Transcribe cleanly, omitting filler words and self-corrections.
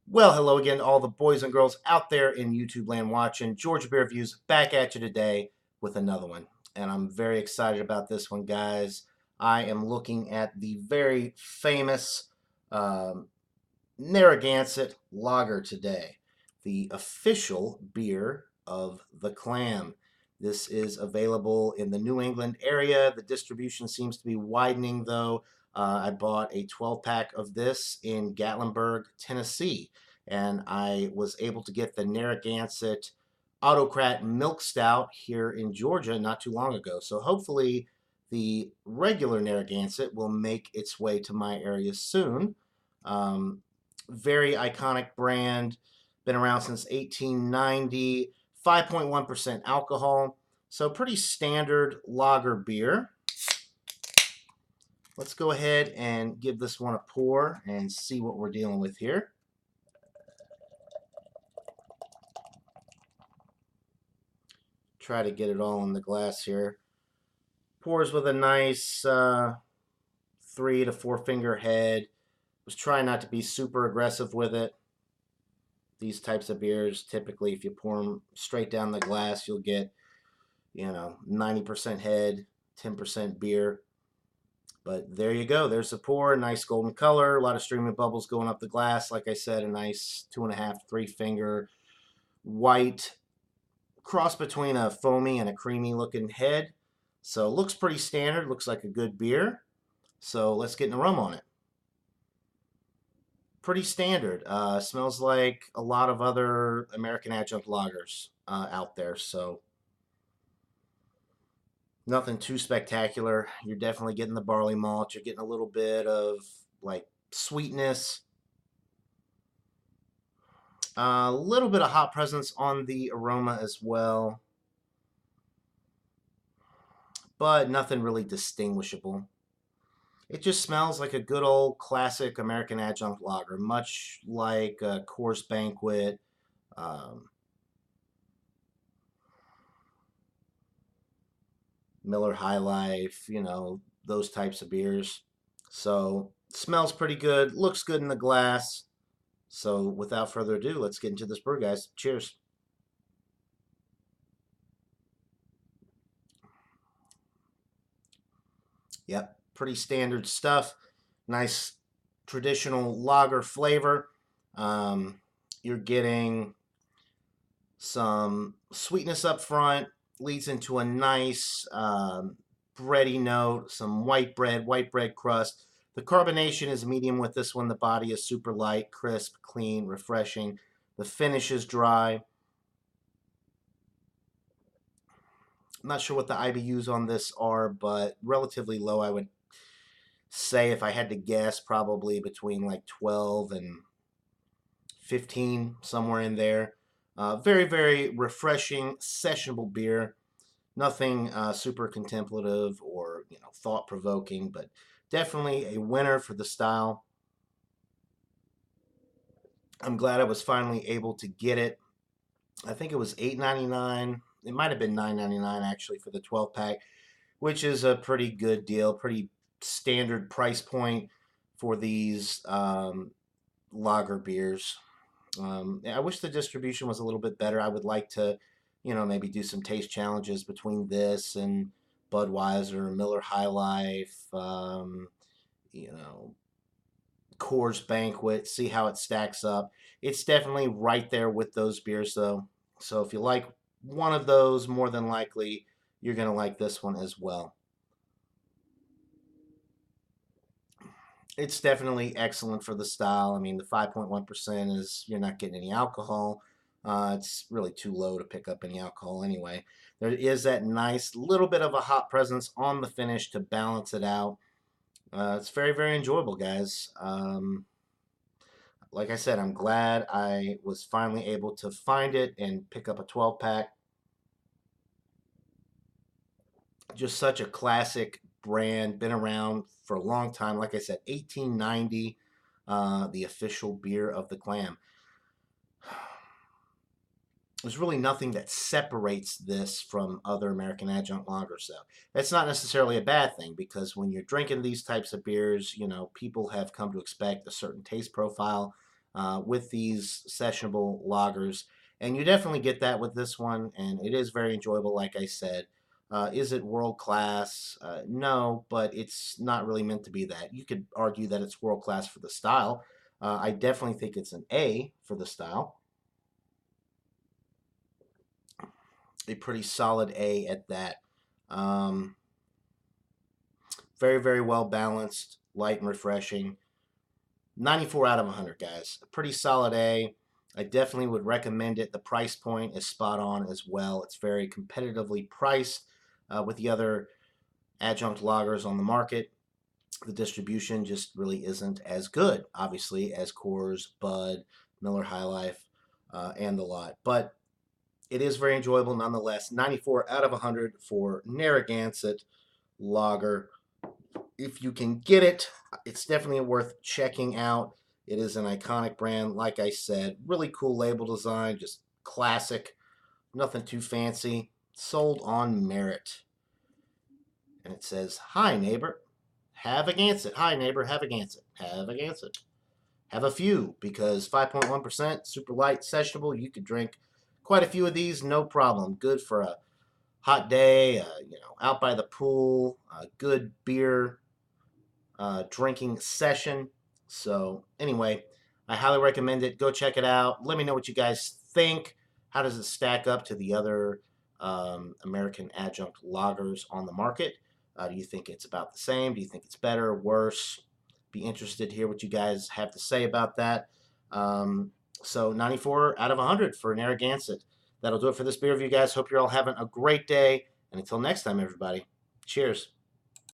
Well, hello again to all the boys and girls out there in YouTube land watching. Georgia Beer Reviews back at you today with another one. And I'm very excited about this one, guys. I am looking at the very famous um, Narragansett Lager today, the official beer of the clam. This is available in the New England area. The distribution seems to be widening, though. I bought a 12-pack of this in Gatlinburg, Tennessee, and I was able to get the Narragansett Autocrat Milk Stout here in Georgia not too long ago. So hopefully the regular Narragansett will make its way to my area soon. Very iconic brand, been around since 1890, 5.1% alcohol, so pretty standard lager beer. Let's go ahead and give this one a pour and see what we're dealing with here. Try to get it all in the glass here. Pours with a nice 3 to 4 finger head. Was trying not to be super aggressive with it. These types of beers, typically, if you pour them straight down the glass, you'll get, 90% head, 10% beer. But there you go. There's the pour. Nice golden color. A lot of streaming bubbles going up the glass. Like I said, a nice 2.5, 3 finger white cross between a foamy and a creamy looking head. So looks pretty standard. Looks like a good beer. So let's get an aroma on it. Pretty standard. Smells like a lot of other American adjunct lagers out there. So nothing too spectacular. You're definitely getting the barley malt. You're getting a little bit of like sweetness. A little bit of hop presence on the aroma as well. But nothing really distinguishable. It just smells like a good old classic American adjunct lager, much like a Coors Banquet, um, Miller High Life, those types of beers. So smells pretty good, looks good in the glass. So without further ado, let's get into this brew, guys. Cheers. Yep, pretty standard stuff. Nice traditional lager flavor. Um, you're getting some sweetness up front, leads into a nice bready note, some white bread crust. The carbonation is medium with this one. The body is super light, crisp, clean, refreshing. The finish is dry. I'm not sure what the IBUs on this are, but relatively low. I would say, if I had to guess, probably between like 12 and 15, somewhere in there. Very, very refreshing, sessionable beer. Nothing super contemplative or thought-provoking, but definitely a winner for the style. I'm glad I was finally able to get it. I think it was $8.99. It might have been $9.99 actually for the 12 pack, which is a pretty good deal, pretty standard price point for these lager beers. I wish the distribution was a little bit better. I would like to, maybe do some taste challenges between this and Budweiser, Miller High Life, you know, Coors Banquet, see how it stacks up. It's definitely right there with those beers, though. So if you like one of those, more than likely, you're going to like this one as well. It's definitely excellent for the style. I mean, the 5.1% is, you're not getting any alcohol. It's really too low to pick up any alcohol anyway. There is that nice little bit of a hop presence on the finish to balance it out. It's very, very enjoyable, guys. Like I said, I'm glad I was finally able to find it and pick up a 12 pack. Just such a classic brand, been around for a long time. Like I said, 1890, the official beer of the clam. There's really nothing that separates this from other American adjunct lagers, though. That's not necessarily a bad thing, because when you're drinking these types of beers, people have come to expect a certain taste profile. with these sessionable lagers. And you definitely get that with this one, and it is very enjoyable, like I said. Is it world class? No, but it's not really meant to be that. You could argue that it's world class for the style. I definitely think it's an A for the style. A pretty solid A at that. Um, very, very well balanced, light and refreshing. 94 out of 100, guys. A pretty solid A. I definitely would recommend it. The price point is spot on as well. It's very competitively priced with the other adjunct lagers on the market. The distribution just really isn't as good, obviously, as Coors, Bud, Miller High Life, and the lot. But it is very enjoyable nonetheless. 94 out of 100 for Narragansett Lager. If you can get it, it's definitely worth checking out. It is an iconic brand, like I said. Really cool label design, just classic, nothing too fancy. Sold on merit. And it says, "Hi, neighbor. Have a Gansett. Hi, neighbor. Have a Gansett. Have a Gansett. Have a few," because 5.1%, super light, sessionable. You could drink quite a few of these, no problem. Good for a hot day, out by the pool, a good beer drinking session. So anyway, I highly recommend it. Go check it out. Let me know what you guys think. How does it stack up to the other American adjunct lagers on the market? Do you think it's about the same? Do you think it's better, worse? Be interested to hear what you guys have to say about that. So 94 out of 100 for Narragansett. That'll do it for this beer review, guys. Hope you're all having a great day. And until next time, everybody, cheers.